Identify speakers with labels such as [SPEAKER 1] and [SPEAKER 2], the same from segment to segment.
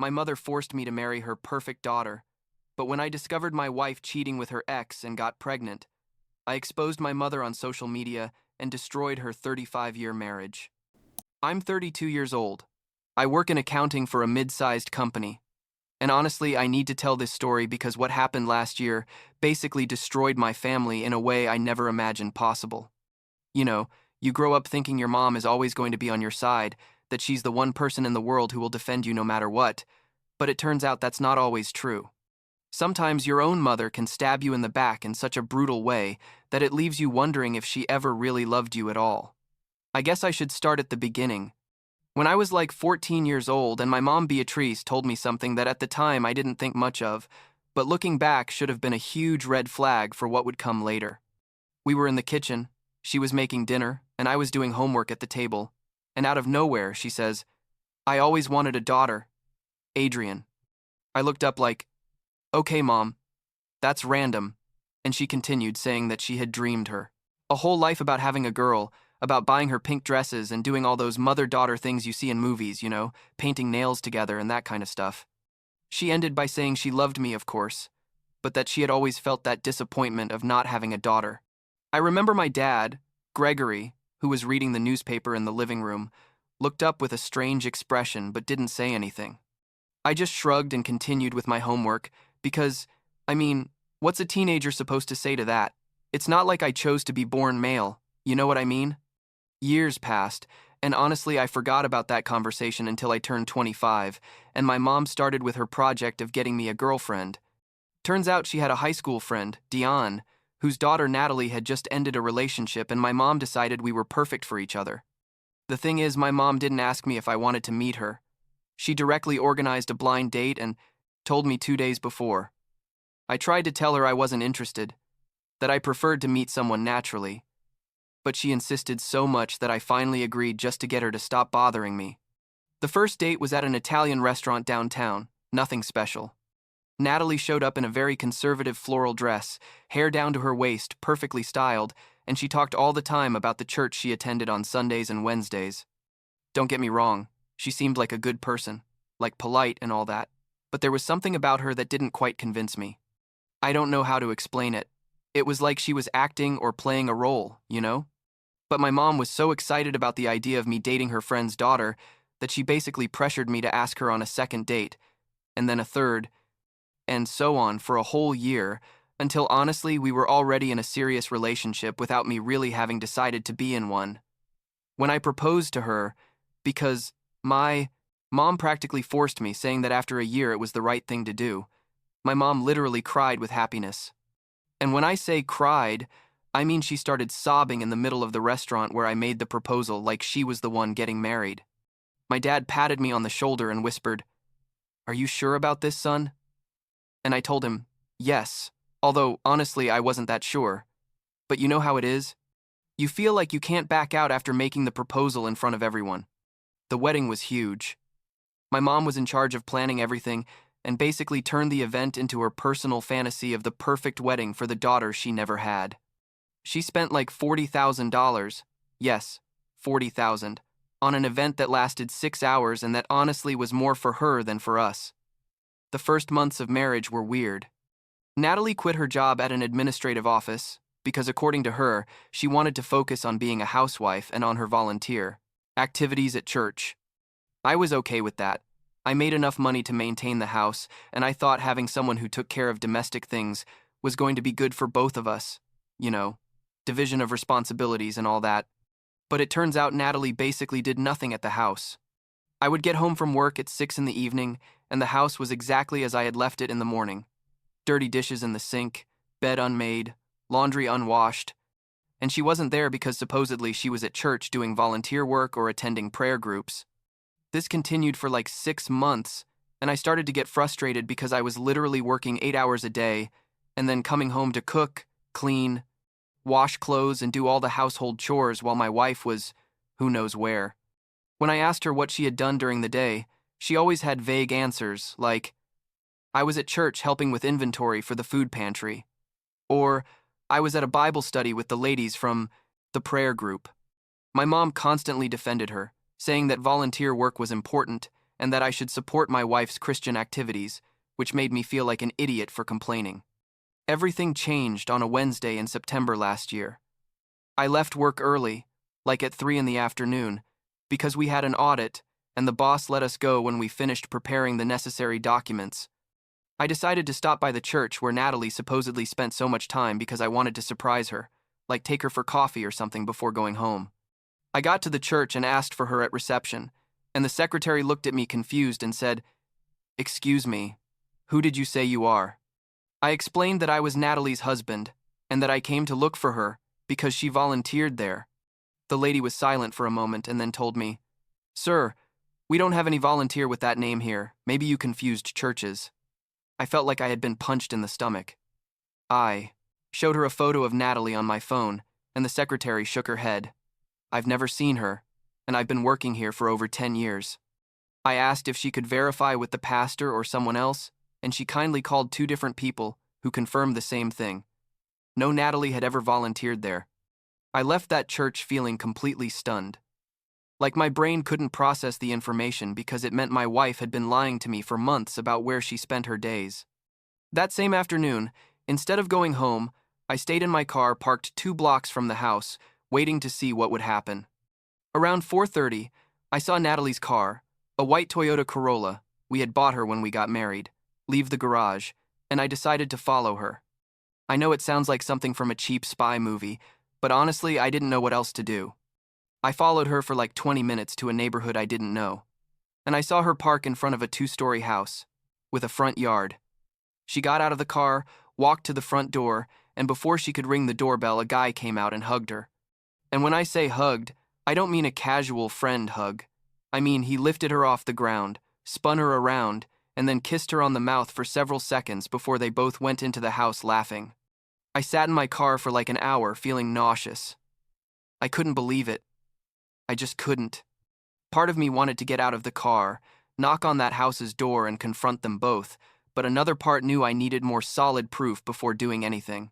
[SPEAKER 1] My mother forced me to marry her perfect daughter, but when I discovered my wife cheating with her ex and got pregnant, I exposed my mother on social media and destroyed her 35-year marriage. I'm 32 years old. I work in accounting for a mid-sized company. And honestly, I need to tell this story because what happened last year basically destroyed my family in a way I never imagined possible. You know, you grow up thinking your mom is always going to be on your side, that she's the one person in the world who will defend you no matter what, but it turns out that's not always true. Sometimes your own mother can stab you in the back in such a brutal way that it leaves you wondering if she ever really loved you at all. I guess I should start at the beginning. When I was like 14 years old and my mom Beatrice told me something that at the time I didn't think much of, but looking back should have been a huge red flag for what would come later. We were in the kitchen, she was making dinner, and I was doing homework at the table, and out of nowhere she says, "I always wanted a daughter, Adrian." I looked up like, "Okay, Mom, that's random," and she continued saying that she had dreamed her a whole life about having a girl, about buying her pink dresses and doing all those mother-daughter things you see in movies, painting nails together and that kind of stuff. She ended by saying she loved me, of course, but that she had always felt that disappointment of not having a daughter. I remember my dad, Gregory, who was reading the newspaper in the living room, looked up with a strange expression but didn't say anything. I just shrugged and continued with my homework because, what's a teenager supposed to say to that? It's not like I chose to be born male, you know what I mean? Years passed, and honestly I forgot about that conversation until I turned 25, and my mom started with her project of getting me a girlfriend. Turns out she had a high school friend, Dion, whose daughter Natalie had just ended a relationship, and my mom decided we were perfect for each other. The thing is, my mom didn't ask me if I wanted to meet her. She directly organized a blind date and told me 2 days before. I tried to tell her I wasn't interested, that I preferred to meet someone naturally, but she insisted so much that I finally agreed just to get her to stop bothering me. The first date was at an Italian restaurant downtown, nothing special. Natalie showed up in a very conservative floral dress, hair down to her waist, perfectly styled, and she talked all the time about the church she attended on Sundays and Wednesdays. Don't get me wrong, she seemed like a good person, like polite and all that, but there was something about her that didn't quite convince me. I don't know how to explain it. It was like she was acting or playing a role, But my mom was so excited about the idea of me dating her friend's daughter that she basically pressured me to ask her on a second date, and then a third, and so on for a whole year, until honestly we were already in a serious relationship without me really having decided to be in one. When I proposed to her, because my mom practically forced me, saying that after a year it was the right thing to do, my mom literally cried with happiness. And when I say cried, I mean she started sobbing in the middle of the restaurant where I made the proposal like she was the one getting married. My dad patted me on the shoulder and whispered, "Are you sure about this, son?" And I told him, yes, although honestly I wasn't that sure. But you know how it is? You feel like you can't back out after making the proposal in front of everyone. The wedding was huge. My mom was in charge of planning everything and basically turned the event into her personal fantasy of the perfect wedding for the daughter she never had. She spent like $40,000, yes, 40,000, on an event that lasted 6 hours and that honestly was more for her than for us. The first months of marriage were weird. Natalie quit her job at an administrative office because, according to her, she wanted to focus on being a housewife and on her volunteer activities at church. I was okay with that. I made enough money to maintain the house, and I thought having someone who took care of domestic things was going to be good for both of us. Division of responsibilities and all that. But it turns out Natalie basically did nothing at the house. I would get home from work at 6 in the evening, and the house was exactly as I had left it in the morning. Dirty dishes in the sink, bed unmade, laundry unwashed. And she wasn't there because supposedly she was at church doing volunteer work or attending prayer groups. This continued for like 6 months, and I started to get frustrated because I was literally working 8 hours a day and then coming home to cook, clean, wash clothes, and do all the household chores while my wife was who knows where. When I asked her what she had done during the day, she always had vague answers like, "I was at church helping with inventory for the food pantry," or "I was at a Bible study with the ladies from the prayer group." My mom constantly defended her, saying that volunteer work was important and that I should support my wife's Christian activities, which made me feel like an idiot for complaining. Everything changed on a Wednesday in September last year. I left work early, like at 3 in the afternoon, because we had an audit and the boss let us go when we finished preparing the necessary documents. I decided to stop by the church where Natalie supposedly spent so much time because I wanted to surprise her, like take her for coffee or something before going home. I got to the church and asked for her at reception, and the secretary looked at me confused and said, "Excuse me, who did you say you are?" I explained that I was Natalie's husband and that I came to look for her because she volunteered there. The lady was silent for a moment and then told me, "Sir, we don't have any volunteer with that name here. Maybe you confused churches." I felt like I had been punched in the stomach. I showed her a photo of Natalie on my phone, and the secretary shook her head. "I've never seen her, and I've been working here for over 10 years. I asked if she could verify with the pastor or someone else, and she kindly called 2 different people who confirmed the same thing. No Natalie had ever volunteered there. I left that church feeling completely stunned. Like my brain couldn't process the information because it meant my wife had been lying to me for months about where she spent her days. That same afternoon, instead of going home, I stayed in my car parked 2 blocks from the house, waiting to see what would happen. Around 4:30, I saw Natalie's car, a white Toyota Corolla, we had bought her when we got married, leave the garage, and I decided to follow her. I know it sounds like something from a cheap spy movie, but honestly, I didn't know what else to do. I followed her for like 20 minutes to a neighborhood I didn't know, and I saw her park in front of a 2-story house, with a front yard. She got out of the car, walked to the front door, and before she could ring the doorbell, a guy came out and hugged her. And when I say hugged, I don't mean a casual friend hug. I mean he lifted her off the ground, spun her around, and then kissed her on the mouth for several seconds before they both went into the house laughing. I sat in my car for like an hour feeling nauseous. I couldn't believe it. I just couldn't. Part of me wanted to get out of the car, knock on that house's door and confront them both, but another part knew I needed more solid proof before doing anything.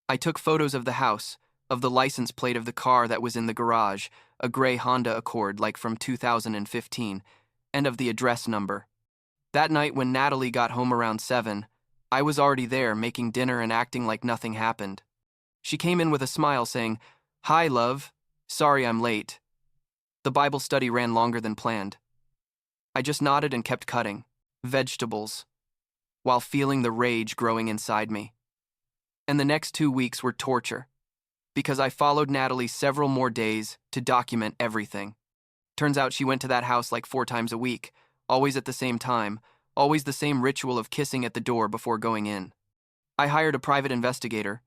[SPEAKER 1] I took photos of the house, of the license plate of the car that was in the garage, a gray Honda Accord like from 2015, and of the address number. That night when Natalie got home around 7, I was already there making dinner and acting like nothing happened. She came in with a smile saying, "Hi, love. Sorry I'm late." The Bible study ran longer than planned. I just nodded and kept cutting vegetables while feeling the rage growing inside me. And the next 2 weeks were torture because I followed Natalie several more days to document everything. Turns out she went to that house like 4 times a week, always at the same time, always the same ritual of kissing at the door before going in. I hired a private investigator.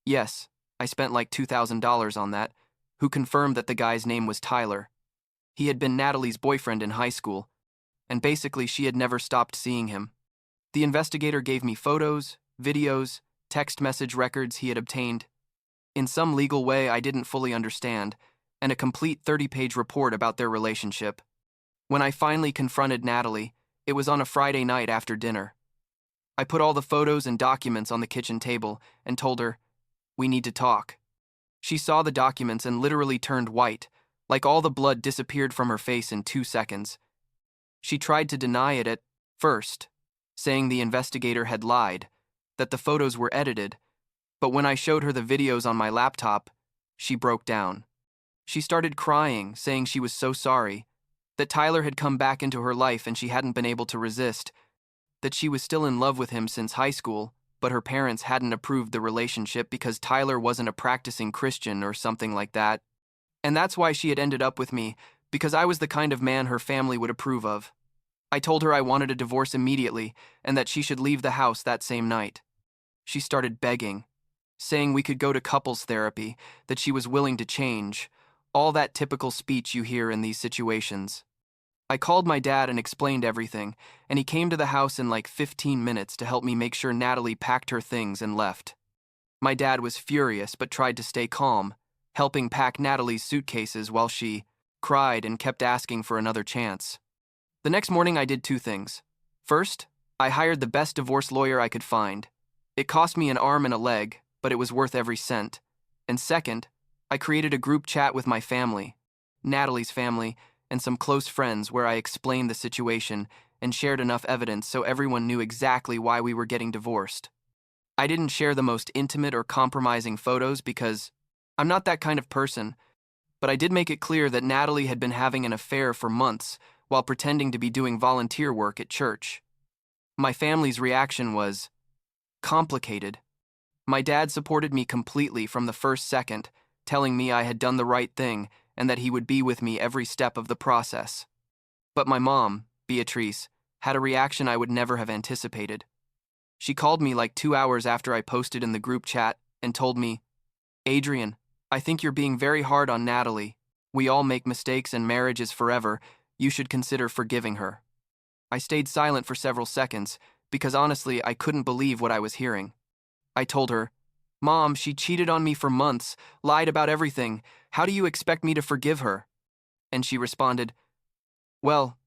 [SPEAKER 1] Yes, I spent like $2,000 on that, who confirmed that the guy's name was Tyler. He had been Natalie's boyfriend in high school, and basically she had never stopped seeing him. The investigator gave me photos, videos, text message records he had obtained, in some legal way I didn't fully understand, and a complete 30-page report about their relationship. When I finally confronted Natalie, it was on a Friday night after dinner. I put all the photos and documents on the kitchen table and told her, "We need to talk." She saw the documents and literally turned white, like all the blood disappeared from her face in 2 seconds. She tried to deny it at first, saying the investigator had lied, that the photos were edited, but when I showed her the videos on my laptop, she broke down. She started crying, saying she was so sorry, that Tyler had come back into her life and she hadn't been able to resist, that she was still in love with him since high school, but her parents hadn't approved the relationship because Tyler wasn't a practicing Christian or something like that. And that's why she had ended up with me, because I was the kind of man her family would approve of. I told her I wanted a divorce immediately and that she should leave the house that same night. She started begging, saying we could go to couples therapy, that she was willing to change, all that typical speech you hear in these situations. I called my dad and explained everything, and he came to the house in like 15 minutes to help me make sure Natalie packed her things and left. My dad was furious but tried to stay calm, helping pack Natalie's suitcases while she cried and kept asking for another chance. The next morning I did 2 things. First, I hired the best divorce lawyer I could find. It cost me an arm and a leg, but it was worth every cent. And second, I created a group chat with my family, Natalie's family, and some close friends where I explained the situation and shared enough evidence so everyone knew exactly why we were getting divorced. I didn't share the most intimate or compromising photos because I'm not that kind of person, but I did make it clear that Natalie had been having an affair for months while pretending to be doing volunteer work at church. My family's reaction was complicated. My dad supported me completely from the first second, telling me I had done the right thing and that he would be with me every step of the process. But my mom, Beatrice, had a reaction I would never have anticipated. She called me like 2 hours after I posted in the group chat and told me, "Adrian, I think you're being very hard on Natalie. We all make mistakes and marriage is forever. You should consider forgiving her." I stayed silent for several seconds because honestly I couldn't believe what I was hearing. I told her, "Mom, she cheated on me for months, lied about everything. How do you expect me to forgive her?" And she responded, "Well,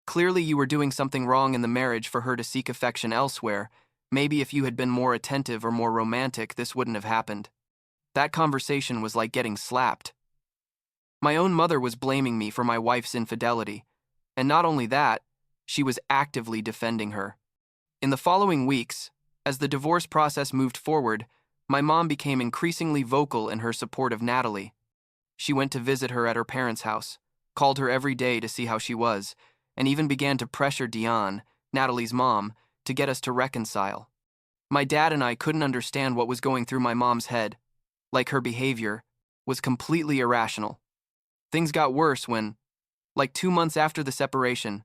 [SPEAKER 1] clearly you were doing something wrong in the marriage for her to seek affection elsewhere. Maybe if you had been more attentive or more romantic, this wouldn't have happened." That conversation was like getting slapped. My own mother was blaming me for my wife's infidelity, and not only that, she was actively defending her. In the following weeks, as the divorce process moved forward, my mom became increasingly vocal in her support of Natalie. She went to visit her at her parents' house, called her every day to see how she was, and even began to pressure Diane, Natalie's mom, to get us to reconcile. My dad and I couldn't understand what was going through my mom's head. Like her behavior was completely irrational. Things got worse when, like 2 months after the separation,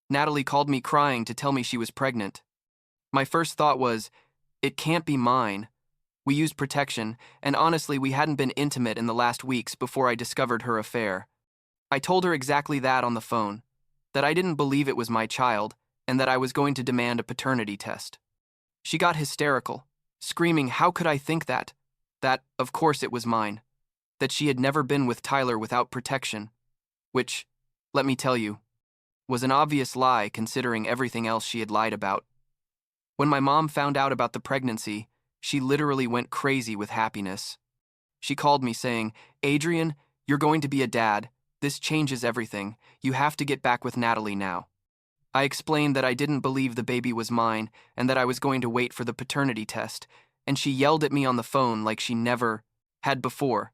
[SPEAKER 1] Natalie called me crying to tell me she was pregnant. My first thought was, it can't be mine. We used protection, and honestly, we hadn't been intimate in the last weeks before I discovered her affair. I told her exactly that on the phone, that I didn't believe it was my child, and that I was going to demand a paternity test. She got hysterical, screaming, "How could I think that? That, of course, it was mine. That she had never been with Tyler without protection." Which, let me tell you, was an obvious lie considering everything else she had lied about. When my mom found out about the pregnancy, she literally went crazy with happiness. She called me saying, "Adrian, you're going to be a dad. This changes everything. You have to get back with Natalie now." I explained that I didn't believe the baby was mine and that I was going to wait for the paternity test, and she yelled at me on the phone like she never had before.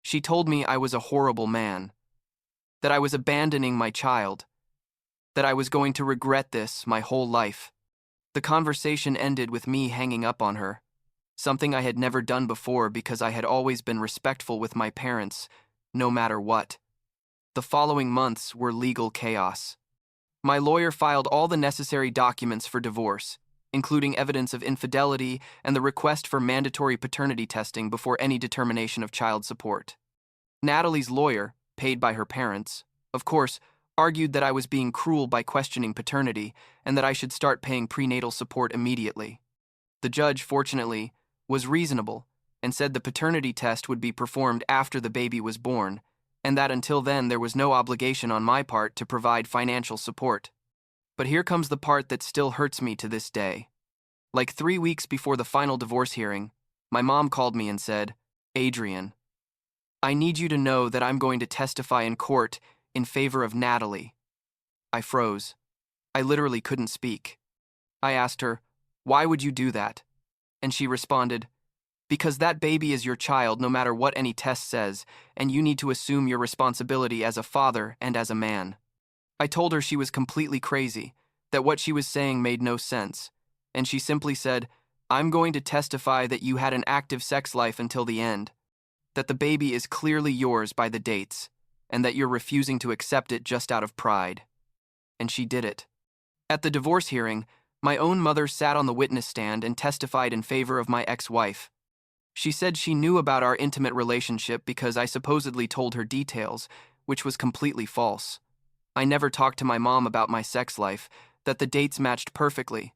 [SPEAKER 1] She told me I was a horrible man, that I was abandoning my child, that I was going to regret this my whole life. The conversation ended with me hanging up on her, something I had never done before because I had always been respectful with my parents, no matter what. The following months were legal chaos. My lawyer filed all the necessary documents for divorce, including evidence of infidelity and the request for mandatory paternity testing before any determination of child support. Natalie's lawyer, paid by her parents, of course, argued that I was being cruel by questioning paternity and that I should start paying prenatal support immediately. The judge, fortunately, was reasonable and said the paternity test would be performed after the baby was born, and that until then there was no obligation on my part to provide financial support. But here comes the part that still hurts me to this day. Like 3 weeks before the final divorce hearing, my mom called me and said, "Adrian, I need you to know that I'm going to testify in court in favor of Natalie." I froze. I literally couldn't speak. I asked her, "Why would you do that?" And she responded, "Because that baby is your child no matter what any test says, and you need to assume your responsibility as a father and as a man." I told her she was completely crazy, that what she was saying made no sense, and she simply said, "I'm going to testify that you had an active sex life until the end, that the baby is clearly yours by the dates, and that you're refusing to accept it just out of pride." And she did it. At the divorce hearing, my own mother sat on the witness stand and testified in favor of my ex-wife. She said she knew about our intimate relationship because I supposedly told her details, which was completely false. I never talked to my mom about my sex life, that the dates matched perfectly,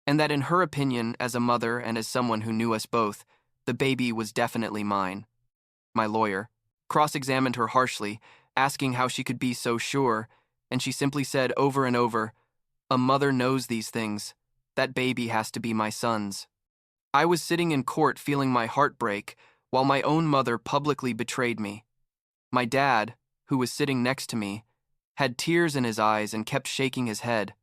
[SPEAKER 1] and that in her opinion, as a mother and as someone who knew us both, the baby was definitely mine. My lawyer cross-examined her harshly, asking how she could be so sure, and she simply said over and over, "A mother knows these things. That baby has to be my son's." I was sitting in court feeling my heart break while my own mother publicly betrayed me. My dad, who was sitting next to me, had tears in his eyes and kept shaking his head.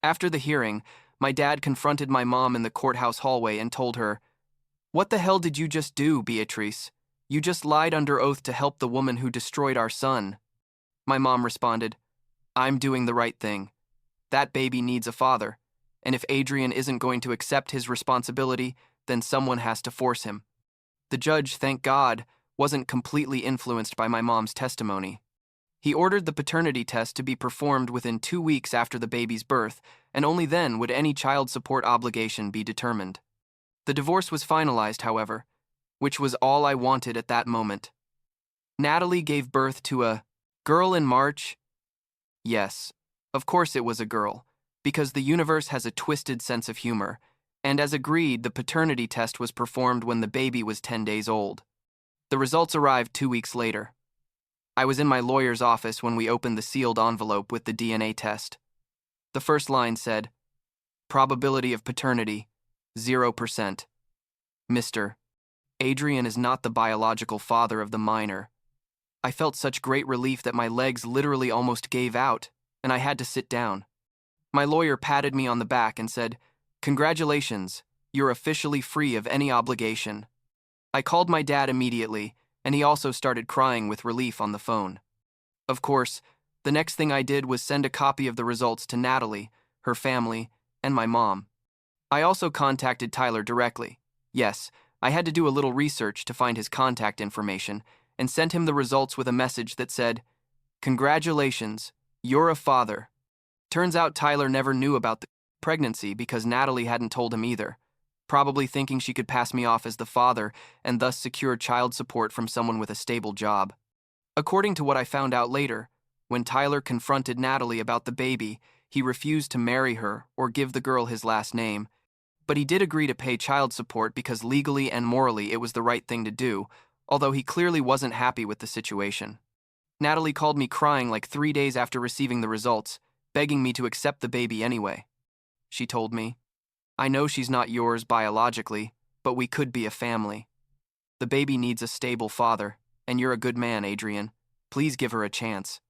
[SPEAKER 1] After the hearing, my dad confronted my mom in the courthouse hallway and told her, "What the hell did you just do, Beatrice? You just lied under oath to help the woman who destroyed our son." My mom responded, "I'm doing the right thing. That baby needs a father, and if Adrian isn't going to accept his responsibility, then someone has to force him." The judge, thank God, wasn't completely influenced by my mom's testimony. He ordered the paternity test to be performed within 2 weeks after the baby's birth, and only then would any child support obligation be determined. The divorce was finalized, however, which was all I wanted at that moment. Natalie gave birth to a girl in March. Yes, of course it was a girl, because the universe has a twisted sense of humor, and as agreed, the paternity test was performed when the baby was 10 days old. The results arrived 2 weeks later. I was in my lawyer's office when we opened the sealed envelope with the DNA test. The first line said, "Probability of paternity, 0%. Mr. Adrian is not the biological father of the minor." I felt such great relief that my legs literally almost gave out, and I had to sit down. My lawyer patted me on the back and said, "Congratulations, you're officially free of any obligation." I called my dad immediately, and he also started crying with relief on the phone. Of course, the next thing I did was send a copy of the results to Natalie, her family, and my mom. I also contacted Tyler directly. Yes, I had to do a little research to find his contact information, and sent him the results with a message that said, "Congratulations, you're a father." Turns out Tyler never knew about the pregnancy because Natalie hadn't told him either, probably thinking she could pass me off as the father and thus secure child support from someone with a stable job. According to what I found out later, when Tyler confronted Natalie about the baby, he refused to marry her or give the girl his last name, but he did agree to pay child support because legally and morally it was the right thing to do, although he clearly wasn't happy with the situation. Natalie called me crying like 3 days after receiving the results, begging me to accept the baby anyway. She told me, "I know she's not yours biologically, but we could be a family. The baby needs a stable father, and you're a good man, Adrian. Please give her a chance."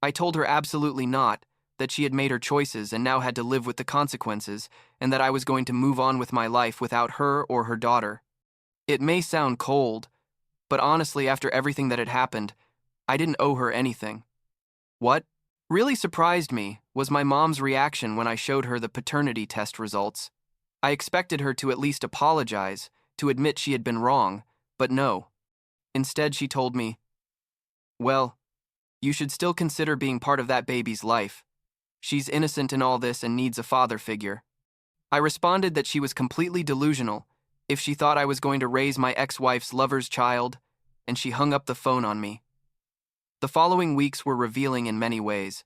[SPEAKER 1] I told her absolutely not, that she had made her choices and now had to live with the consequences, and that I was going to move on with my life without her or her daughter. It may sound cold, but honestly, after everything that had happened, I didn't owe her anything. What really surprised me was my mom's reaction when I showed her the paternity test results. I expected her to at least apologize, to admit she had been wrong, but no. Instead, she told me, "Well, you should still consider being part of that baby's life. She's innocent in all this and needs a father figure." I responded that she was completely delusional if she thought I was going to raise my ex-wife's lover's child, and she hung up the phone on me. The following weeks were revealing in many ways.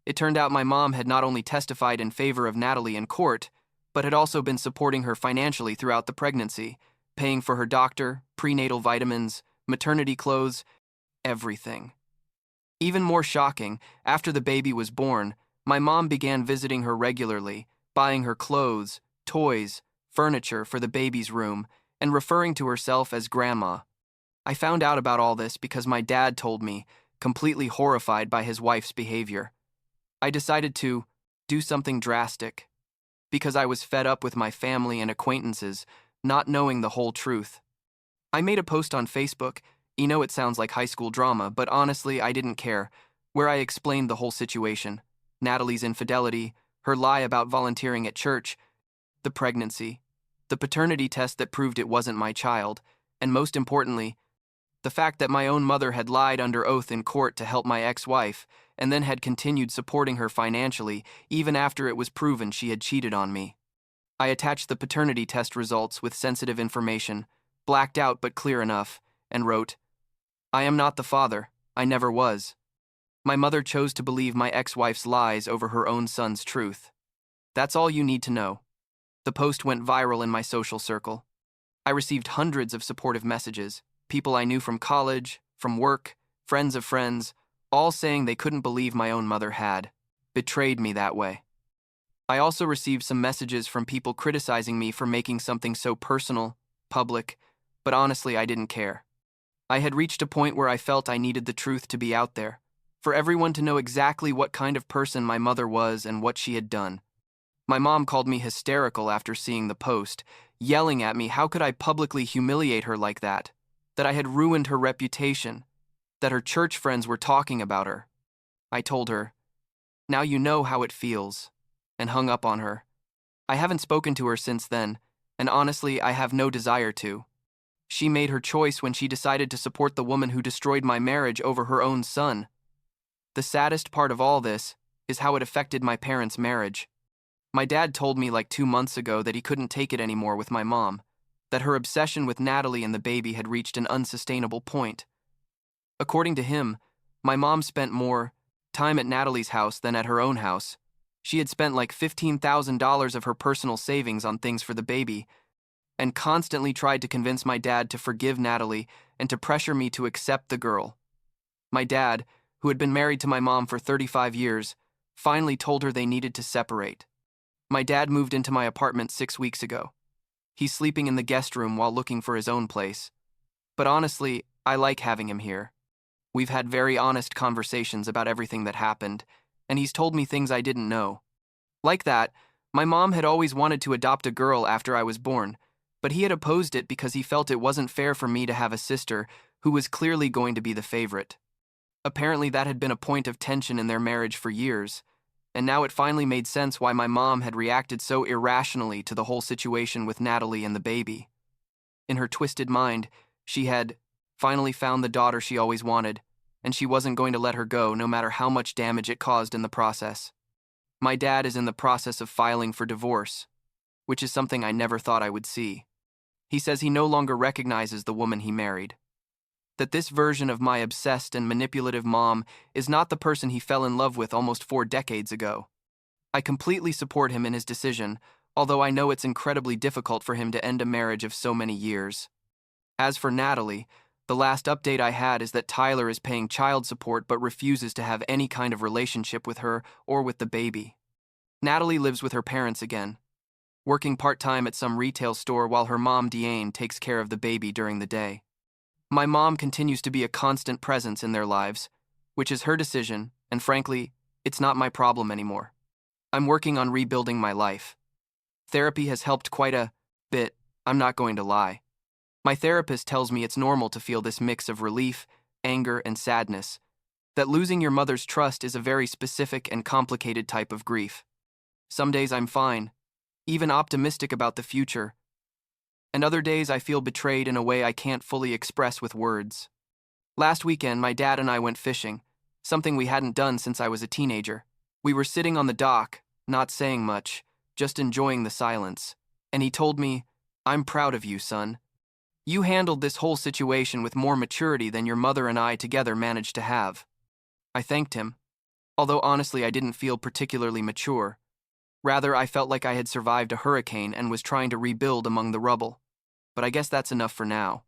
[SPEAKER 1] It turned out my mom had not only testified in favor of Natalie in court, but had also been supporting her financially throughout the pregnancy, paying for her doctor, prenatal vitamins, maternity clothes, everything. Even more shocking, after the baby was born, my mom began visiting her regularly, buying her clothes, toys, furniture for the baby's room, and referring to herself as Grandma. I found out about all this because my dad told me, completely horrified by his wife's behavior. I decided to do something drastic, because I was fed up with my family and acquaintances, not knowing the whole truth. I made a post on Facebook. It sounds like high school drama, but honestly, I didn't care, where I explained the whole situation. Natalie's infidelity, her lie about volunteering at church, the pregnancy, the paternity test that proved it wasn't my child, and most importantly, the fact that my own mother had lied under oath in court to help my ex-wife, and then had continued supporting her financially even after it was proven she had cheated on me. I attached the paternity test results with sensitive information, blacked out but clear enough, and wrote, "I am not the father. I never was. My mother chose to believe my ex-wife's lies over her own son's truth. That's all you need to know." The post went viral in my social circle. I received hundreds of supportive messages, people I knew from college, from work, friends of friends, all saying they couldn't believe my own mother had betrayed me that way. I also received some messages from people criticizing me for making something so personal, public, but honestly, I didn't care. I had reached a point where I felt I needed the truth to be out there, for everyone to know exactly what kind of person my mother was and what she had done. My mom called me hysterical after seeing the post, yelling at me how could I publicly humiliate her like that I had ruined her reputation, that her church friends were talking about her. I told her, "Now you know how it feels," and hung up on her. I haven't spoken to her since then, and honestly, I have no desire to. She made her choice when she decided to support the woman who destroyed my marriage over her own son. The saddest part of all this is how it affected my parents' marriage. My dad told me like 2 months ago that he couldn't take it anymore with my mom, that her obsession with Natalie and the baby had reached an unsustainable point. According to him, my mom spent more time at Natalie's house than at her own house. She had spent like $15,000 of her personal savings on things for the baby, and constantly tried to convince my dad to forgive Natalie and to pressure me to accept the girl. My dad, who had been married to my mom for 35 years, finally told her they needed to separate. My dad moved into my apartment 6 weeks ago. He's sleeping in the guest room while looking for his own place. But honestly, I like having him here. We've had very honest conversations about everything that happened, and he's told me things I didn't know. Like that, my mom had always wanted to adopt a girl after I was born, but he had opposed it because he felt it wasn't fair for me to have a sister who was clearly going to be the favorite. Apparently that had been a point of tension in their marriage for years, and now it finally made sense why my mom had reacted so irrationally to the whole situation with Natalie and the baby. In her twisted mind, she had finally found the daughter she always wanted, and she wasn't going to let her go no matter how much damage it caused in the process. My dad is in the process of filing for divorce, which is something I never thought I would see. He says he no longer recognizes the woman he married. That this version of my obsessed and manipulative mom is not the person he fell in love with almost 4 decades ago. I completely support him in his decision, although I know it's incredibly difficult for him to end a marriage of so many years. As for Natalie, the last update I had is that Tyler is paying child support but refuses to have any kind of relationship with her or with the baby. Natalie lives with her parents again, working part-time at some retail store while her mom, Diane, takes care of the baby during the day. My mom continues to be a constant presence in their lives, which is her decision, and frankly, it's not my problem anymore. I'm working on rebuilding my life. Therapy has helped quite a bit, I'm not going to lie. My therapist tells me it's normal to feel this mix of relief, anger, and sadness, that losing your mother's trust is a very specific and complicated type of grief. Some days I'm fine, even optimistic about the future, and other days I feel betrayed in a way I can't fully express with words. Last weekend, my dad and I went fishing, something we hadn't done since I was a teenager. We were sitting on the dock, not saying much, just enjoying the silence, and he told me, "I'm proud of you, son. You handled this whole situation with more maturity than your mother and I together managed to have." I thanked him, although honestly I didn't feel particularly mature. Rather, I felt like I had survived a hurricane and was trying to rebuild among the rubble. But I guess that's enough for now.